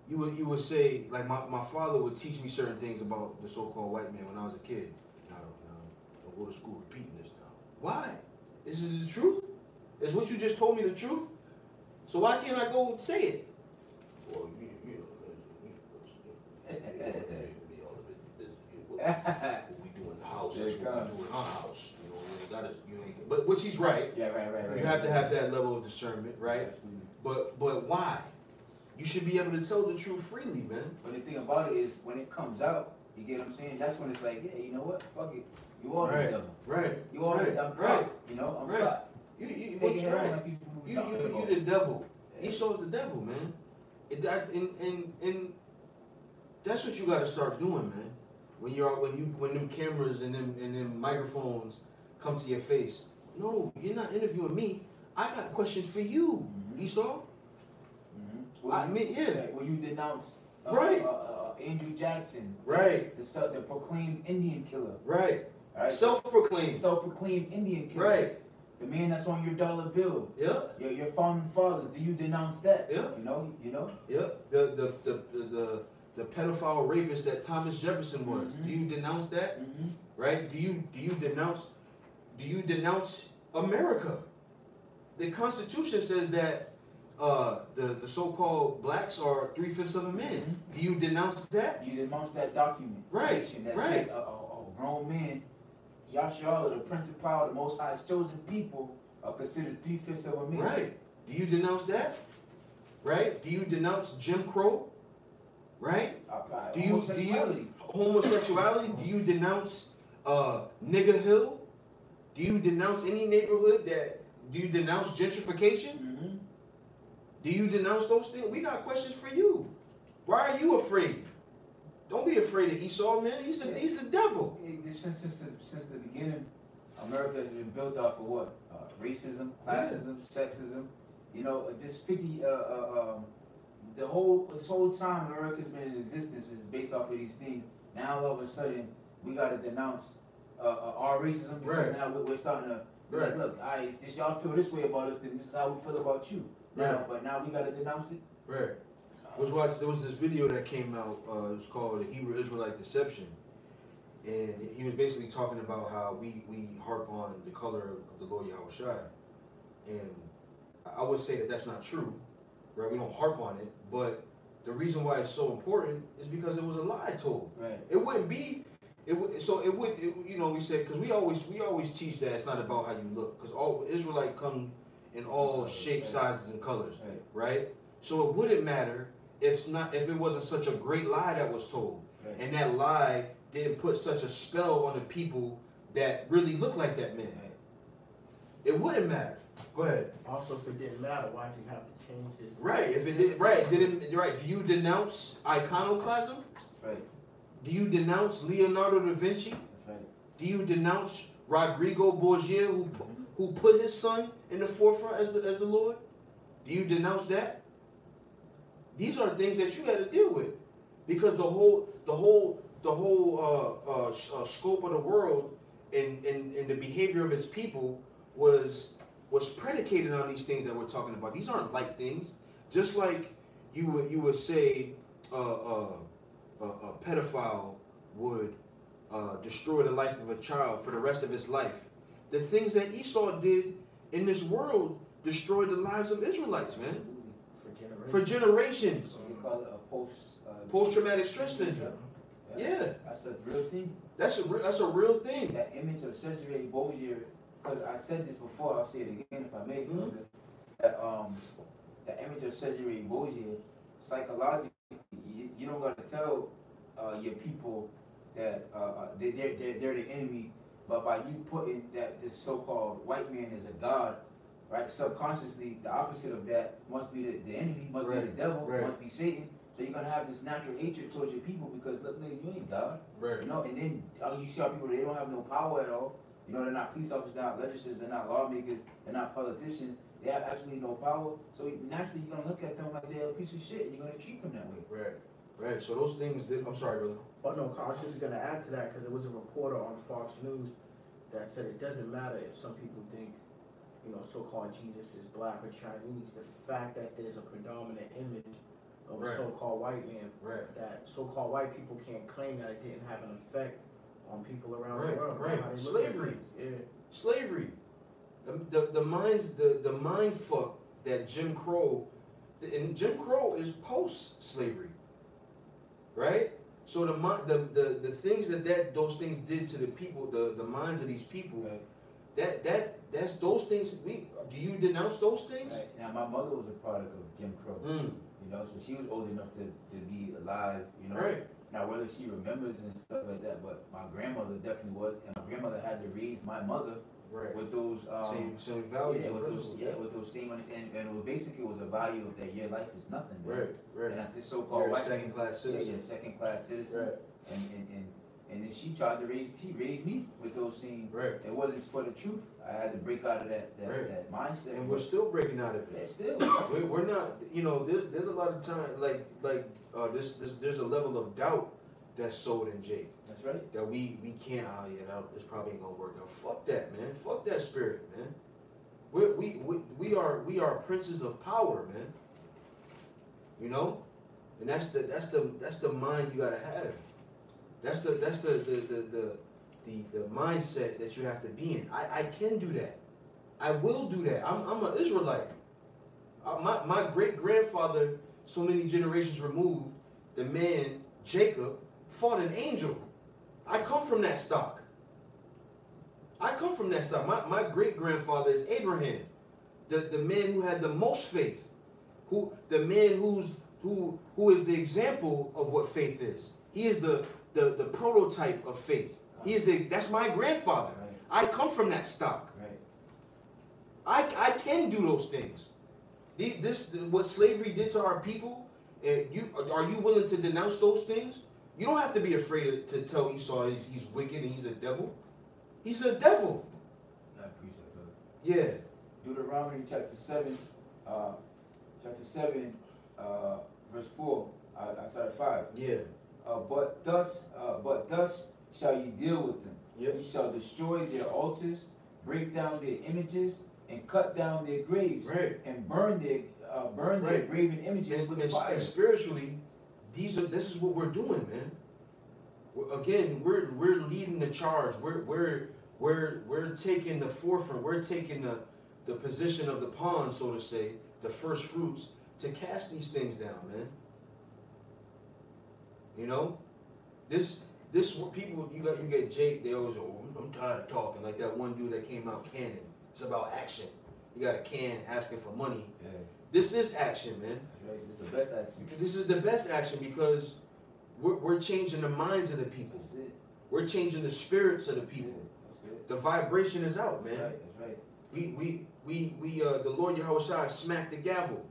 you would say, like my father would teach me certain things about the so-called white man when I was a kid. No, don't go to school repeating this now. Why? Is it the truth? Is what you just told me the truth? So why can't I go say it? Well, what we do in the house, that's what we do in our house. But which he's right. Yeah, right. You have to have that level of discernment, right? Absolutely. But why? You should be able to tell the truth freely, man. But the thing about it is, when it comes out, you get what I'm saying? That's when it's like, yeah, you know what? Fuck it. You are the devil. Right. You are the devil. Right. You know, I'm right. caught. You Take it right. like You the devil. Yeah. Esau's the devil, man. And that's what you got to start doing, man. When them cameras and them microphones come to your face. No, you're not interviewing me. I got questions for you, Esau. Well, I mean, yeah. When you denounce right. Andrew Jackson, right? The proclaimed Indian killer, right? Right. Self-proclaimed Indian killer, right? The man that's on your dollar bill. Yeah. Your founding fathers. Do you denounce that? Yeah. You know. Yeah. The pedophile rapist that Thomas Jefferson was. Do you denounce that? Right? Do you denounce America? The Constitution says that the so-called blacks are 3/5 of a man. Do you denounce that? You denounce that document. Right. That right. says a grown man, Yasharala, the Prince of Power, the Most High's chosen people, are considered 3/5 of a man. Right. Do you denounce that? Right. Do you denounce Jim Crow? Right. Do you homosexuality? Do you denounce Nigger Hill? Do you denounce any neighborhood that? Do you denounce gentrification? Do you denounce those things? We got questions for you. Why are you afraid? Don't be afraid of Esau, man. He's the devil. Since the beginning, America has been built off of what? Racism, classism, sexism. You know, just 50. This whole time America's been in existence is based off of these things. Now all of a sudden we got to denounce our racism because now we're starting to like, look, if y'all feel this way about us, then this is how we feel about you. But now we got to denounce it. Right. There was this video that came out. It was called "The Hebrew Israelite Deception," and he was basically talking about how we harp on the color of the Lord Yahweh Shai, and I would say that that's not true. Right, we don't harp on it, but the reason why it's so important is because it was a lie told. Right. It wouldn't be. We said because we always teach that it's not about how you look, because all Israelite come in all shapes, sizes, and colors. Right. So it wouldn't matter if it wasn't such a great lie that was told, and that lie didn't put such a spell on the people that really look like that man. It wouldn't matter. Go ahead. Also, if it didn't matter, why'd you have to change his? Right. If it did, right. Do you denounce iconoclasm? Right. Do you denounce Leonardo da Vinci? That's right. Do you denounce Rodrigo Borgia, who put his son in the forefront as the Lord? Do you denounce that? These are things that you got to deal with, because the whole scope of the world and the behavior of its people was predicated on these things that we're talking about. These aren't light things. Just like you would say a pedophile would destroy the life of a child for the rest of his life. The things that Esau did in this world destroyed the lives of Israelites, man. For generations. So they call it a post-traumatic stress syndrome. Yeah. That's a real thing. That's a real thing. That image of Cesare Borgia, because I said this before, I'll say it again if I may. That image of Cesare Borgia, psychologically, you don't got to tell your people that they're the enemy, but by you putting that this so-called white man is a god, right? Subconsciously, the opposite of that must be the enemy, must be the devil, must be Satan. So you're gonna have this natural hatred towards your people because look, nigga, you ain't God, right? You know. And then you see our people, they don't have no power at all. You know, they're not police officers, they're not legislators, they're not lawmakers, they're not politicians. They have absolutely no power. So naturally, you're gonna look at them like they're a piece of shit, and you're gonna treat them that way. Right. Right. So those things did. I'm sorry, brother. Oh no, I was just gonna add to that because there was a reporter on Fox News that said it doesn't matter if some people think, you know, so-called Jesus is black or Chinese. The fact that there's a predominant image of a Right. so-called white man, Right. that so-called white people can't claim that it didn't have an effect on people around Right, the world. right. How they look at Slavery. things. Yeah. Slavery. The mind fuck that Jim Crow, and Jim Crow is post-slavery, right? So the things that those things did to the people, the minds of these people, Right. that's those things. Do you denounce those things? Right. Now, my mother was a product of Jim Crow. You know, so she was old enough to be alive, you know. Right. Now, whether she remembers and stuff like that, but my grandmother definitely was, and my grandmother had to raise my mother Right. with those Same values. yeah, and with those principles. with those same, and it was basically was a value of that your life is nothing, man. Right. Right. And at this so-called You're a white second class citizen. yeah, second class citizen, Right. and then she tried to raise me with those same. Right. It wasn't for the truth. I had to break out of that Right. mindset. And we're still breaking out of yeah, it. still. We're not, you know, there's a lot of time, there's a level of doubt that's sold in Jake. That's right. That we can't, this probably ain't gonna work out. Fuck that, man. Fuck that spirit, man. We are princes of power, man. You know? And that's the mind you gotta have. That's the mindset that you have to be in. I can do that. I will do that. I'm an Israelite. My great grandfather, so many generations removed, the man Jacob fought an angel. I come from that stock. My great grandfather is Abraham, the man who had the most faith, the man who is the example of what faith is. He is the prototype of faith. That's my grandfather. Right. I come from that stock. Right. I can do those things. What slavery did to our people, and are you willing to denounce those things? You don't have to be afraid to tell Esau he's wicked and he's a devil. He's a devil. I appreciate that. Yeah. Deuteronomy chapter 7, verse 4. I started 5. Yeah. But thus shall you deal with them. Yep. You shall destroy their altars, break down their images, and cut down their graves, Right. and burn their Right. graven images with fire. And spiritually, this is what we're doing, man. We're leading the charge. We're taking the forefront. We're taking the position of the pawn, so to say, the first fruits, to cast these things down, man. You know, this what people you get Jake. They always I'm tired of talking, like that one dude that came out cannon. It's about action. You got a can asking for money. Yeah. This is action, man. Right. It's the best action. This is the best action because we're changing the minds of the people. That's it. We're changing the spirits of the people. That's it. The vibration is out, That's man. right. That's right. We the Lord Yahushua smacked the gavel,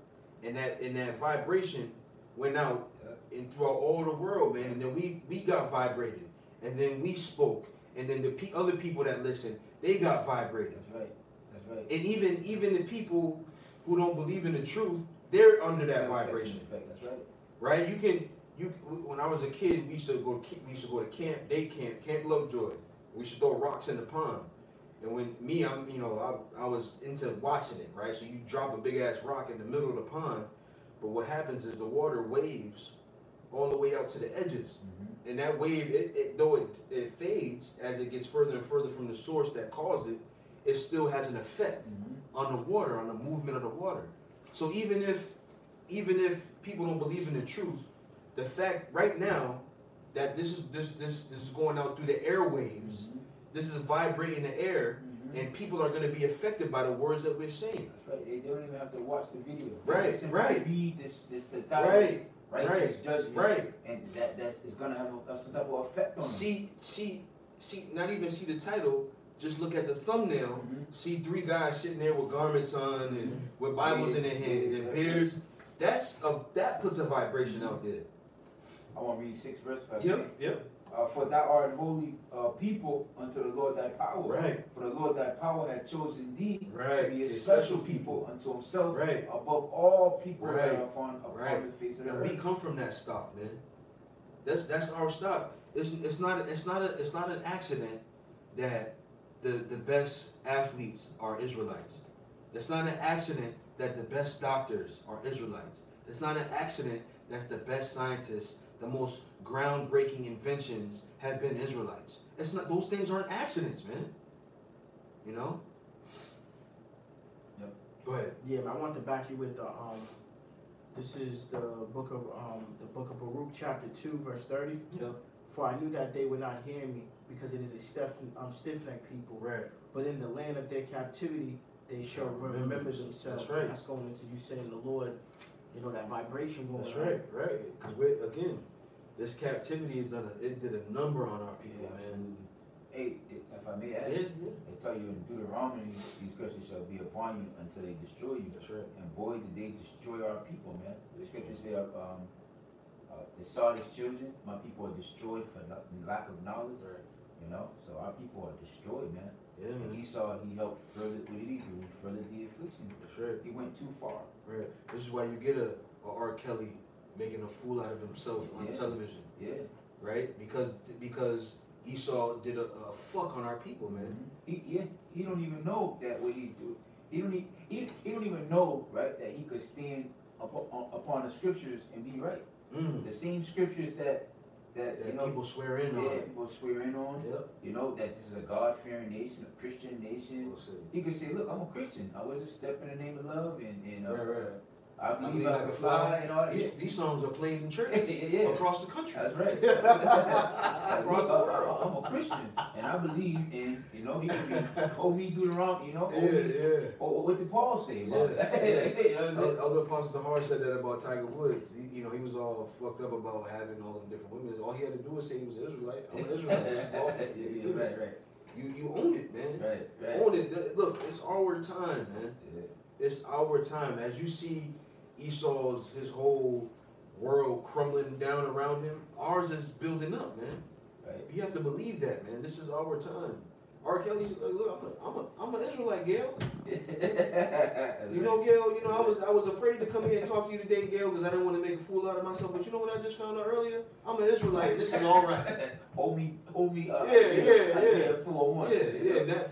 and that vibration went out and throughout all the world, man. And then we got vibrated, and then we spoke, and then the other people that listened, they got vibrated. That's right. That's right. And even the people who don't believe in the truth, they're under that Yeah, vibration. That's right. Right? When I was a kid, we used to go to Camp Lovejoy. We used to throw rocks in the pond. And when I was into watching it, right? So you drop a big ass rock in the middle of the pond, but what happens is the water waves all the way out to the edges. Mm-hmm. And that wave, though it fades as it gets further and further from the source that caused it, it still has an effect on the water, on the movement of the water. So even if people don't believe in the truth, the fact right now that this is going out through the airwaves, this is vibrating the air, and people are going to be affected by the words that we're saying. That's right. They don't even have to watch the video. Right, They simply right. read the title, Right, righteous judgment, right. and that's going to have some type of effect on them. See, not even see the title. Just look at the thumbnail. See 3 guys sitting there with garments on and with Bibles in their hand and beards. That puts a vibration out there. I want to read 6 verse 5. Yep. For thou art an holy people unto the Lord thy power. Right. For the Lord thy power hath chosen thee Right. to be a special people unto himself, Right. above all people Right. that are upon the face of the And earth. we come from that stock, man. That's our stock. It's not an accident that the best athletes are Israelites. It's not an accident that the best doctors are Israelites. It's not an accident that the best scientists, the most groundbreaking inventions have been Israelites. It's not, those things aren't accidents, man. You know? Yep. Go ahead. Yeah, man, I want to back you with the this is the book of Baruch chapter 2 verse 30. Yeah. For I knew that they would not hear me, because it is a stiff-necked people. Right. But in the land of their captivity, they shall remember themselves. That's right. And that's going into you saying the Lord, you know, that vibration going That's on. right. Because again, this captivity did a number on our people, man. Hey, if I may add, Yeah. they tell you in Deuteronomy, these curses shall be upon you until they destroy you. That's right. And boy, did they destroy our people, man. The scriptures say, the Sardis children, my people are destroyed for lack of knowledge. Right. You know, so our people are destroyed, man. Yeah, And man. Esau, he helped further. What did he do? He furthered the affliction. That's right. He went too far. Right. This is why you get a R. Kelly making a fool out of himself on Yeah. television, Yeah. right? Because Esau did a fuck on our people, man. He don't even know that what he do. He don't even know, right, that he could stand upon the scriptures and be right. The same scriptures that you know, people swear in on. yeah, people swear in on. Yep. You know, that this is a God-fearing nation, a Christian nation. We'll see. He could say, look, I'm a Christian. I was a step in the name of love, and Right. I believe I can fly and all that. These songs are played in churches Yeah. across the country. That's right. Across Like, the world. I'm a Christian, and I believe in, you know, he can hold me Deuteronomy, you know, Yeah. or what did Paul say about Yeah. it? You know what I'm saying? Elder Apostle DeHart said that about Tiger Woods. He was all fucked up about having all them different women. All he had to do was say he was an Israelite. I'm an Israelite. This is lawful for you to do this. Right. You own it, man. Right. Own it. Look, it's our time, man. Yeah. It's our time. As you see his whole world crumbling down around him, ours is building up, man. Right. You have to believe that, man. This is our time. R. Kelly's like, look, I'm an Israelite, Gail. You know, Gail, you know, I was afraid to come here and talk to you today, Gail, because I didn't want to make a fool out of myself. But you know what I just found out earlier? I'm an Israelite, and this is all right. Hold me. Yeah. 401. Yeah.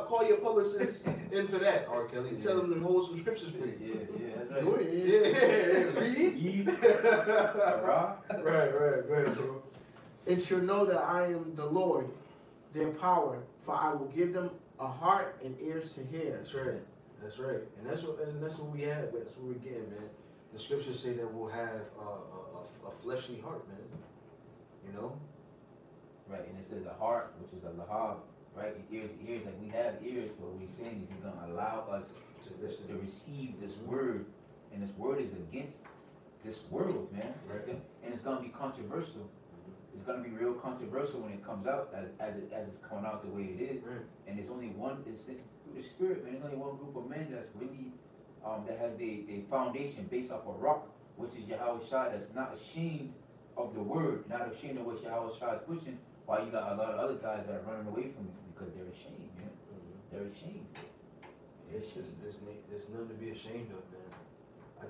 Call your publicist in for that, R. Kelly. Tell them to hold some scriptures for you. Yeah, that's right. Go ahead. Read. Right. Go ahead, bro. And shall know that I am the Lord, their power, for I will give them a heart and ears to hear. That's right. And that's what we have. That's what we're getting, man. The scriptures say that we'll have a fleshly heart, man. You know? Right, and it says a heart, which is a lahab, right? Ears, like we have ears, but what he's saying is he's gonna allow us to receive this word, and this word is against this world, man. Right. And it's gonna be controversial. It's gonna be real controversial when it comes out, as it's coming out the way it is. Right. And there's only one. It's through the Spirit, man. There's only one group of men that's really that has the foundation based off a rock, which is Yahweh Shai. That's not ashamed of the word, not ashamed of what Yahweh Shai is pushing. While you got a lot of other guys that are running away from it because they're ashamed, man. They're ashamed. It's just there's nothing to be ashamed of, man. I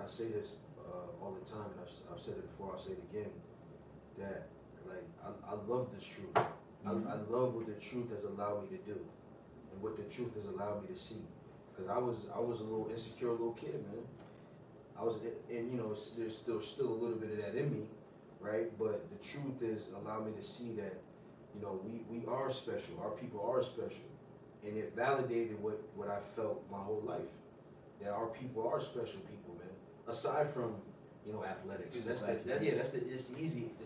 say this all the time, and I've said it before. I'll say it again. That like I love this truth. I love what the truth has allowed me to do, and what the truth has allowed me to see. Because I was a little insecure little kid, man. And you know, there's still a little bit of that in me, right? But the truth is allowed me to see that, you know, we are special. Our people are special, and it validated what I felt my whole life. That our people are special people, man. Aside from, you know, athletics. It's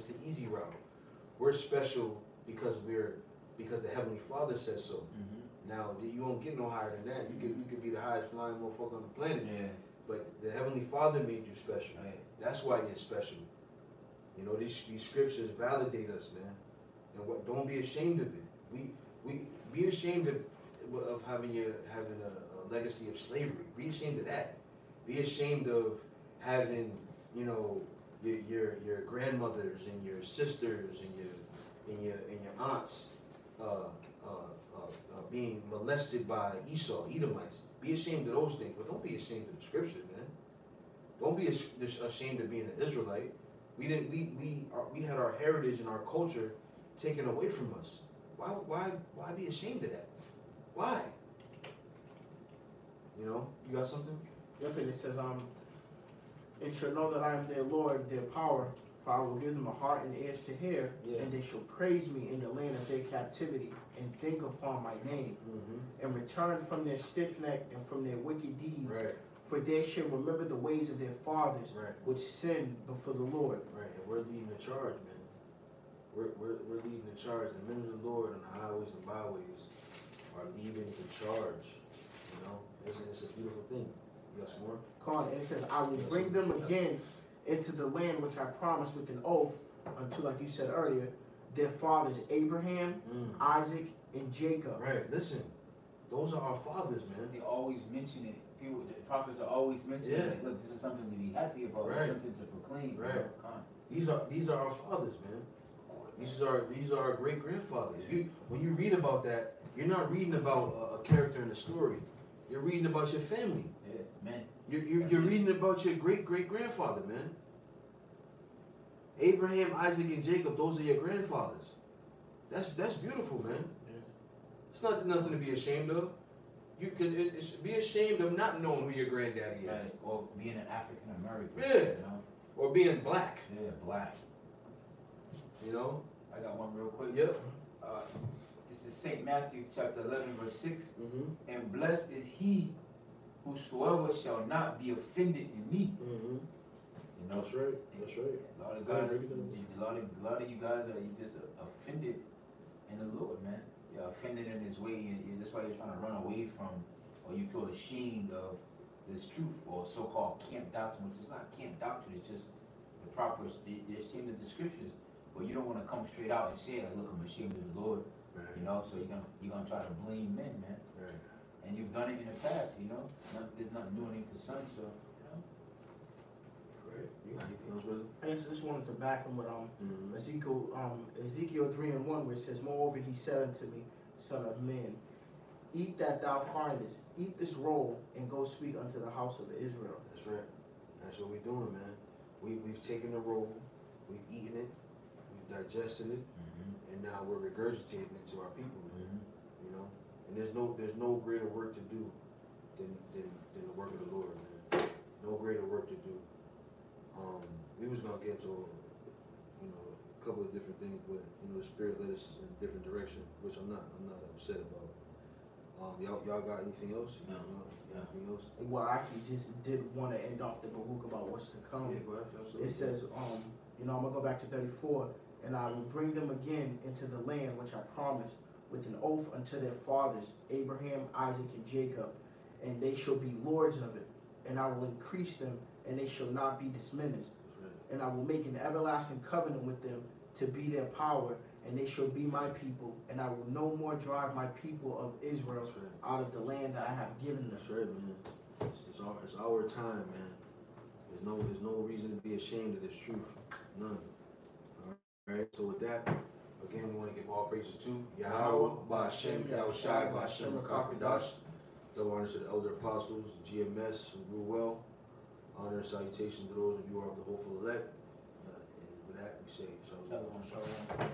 the easy route. We're special because the Heavenly Father says so. Now you won't get no higher than that. You could be the highest flying motherfucker on the planet. Yeah. But the Heavenly Father made you special. Right. That's why you're special. You know, these scriptures validate us, man. And don't be ashamed of it. We be ashamed of having a legacy of slavery. Be ashamed of that. Be ashamed of having, you know, your grandmothers and your sisters and your aunts being molested by Esau, Edomites. Be ashamed of those things, but don't be ashamed of the scriptures, man. Don't be ashamed of being an Israelite. We had our heritage and our culture taken away from us. Why be ashamed of that? Why? You know, you got something? Yep, and it says, and shall know that I am their Lord, their power, for I will give them a heart and ears to hear, Yeah. and they shall praise me in the land of their captivity, and think upon my name, and return from their stiff neck and from their wicked deeds. Right, For they shall remember the ways of their fathers, right, which sinned before the Lord. right. And we're leading the charge, man. We're leading the charge. The men of the Lord on the highways and byways are leading the charge. You know, it's a beautiful thing. You got some more? Con, and it says, I will bring them again into the land which I promised with an oath unto, like you said earlier, their fathers Abraham, Isaac, and Jacob. Right. Listen, those are our fathers, man. They always mention it. People, the prophets are always mentioning Yeah. it. Look, this is something to be happy about. Right. Something to proclaim. Right. You know, con. These are our fathers, man. These are our great grandfathers. When you read about that, you're not reading about a character in the story. You're reading about your family. Yeah, man. You're reading about your great grandfather, man. Abraham, Isaac, and Jacob. Those are your grandfathers. That's beautiful, man. It's not nothing to be ashamed of. You could be ashamed of not knowing who your granddaddy is, Right. Or being an African American. Yeah. You know? or being black. Yeah, black. You know. I got one real quick. Yep. This is St. Matthew chapter 11 verse 6. Mm-hmm. And blessed is he whosoever shall not be offended in me. Mm-hmm. You know? That's right. That's right. A lot of guys, a lot of you guys are you just offended in the Lord, man. You're offended in His way, and that's why you're trying to run away from, or you feel ashamed of this truth, or so-called camp doctrine, which is not camp doctrine. It's just the proper. You're ashamed of the scriptures, but you don't want to come straight out and say, like, "Look, I'm ashamed of the Lord." Right. You know, so you're gonna try to blame men, man. Right. And you've done it in the past, you know. There's nothing new underneath the sun, so you know. Right. You got anything else, brother? I just wanted to back him with Mm-hmm. Ezekiel 3:1, where it says, Moreover he said unto me, Son of man, eat that thou findest, eat this roll, and go speak unto the house of Israel. That's right. That's what we're doing, man. We've taken the roll, we've eaten it, we've digested it, and now we're regurgitating it to our people, man. You know, and there's no greater work to do than the work of the Lord, man. No greater work to do. We was gonna get into a couple of different things, but the Spirit led us in a different direction, which I'm not upset about. Y'all got anything else? No. Anything else? Well, I actually just did want to end off the Baruch about what's to come. Yeah, go ahead. Absolutely. It says, I'm gonna go back to 34, and I will bring them again into the land which I promised with an oath unto their fathers, Abraham, Isaac, and Jacob, and they shall be lords of it, and I will increase them, and they shall not be diminished. And I will make an everlasting covenant with them to be their power, and they shall be my people, and I will no more drive my people of Israel That's right. out of the land that I have given them. That's right, man. It's our time, man. There's no reason to be ashamed of this truth. None. All right. So with that, again, we want to give all praises to Yahweh, Ba'Shem, Yahushai, Ba'Shem, Rakakadash. Double honors to the elder apostles, GMS, who grew well. Honor and salutations to those of you who are of the hopeful elect. And with that, we say, Shalom. Shalom.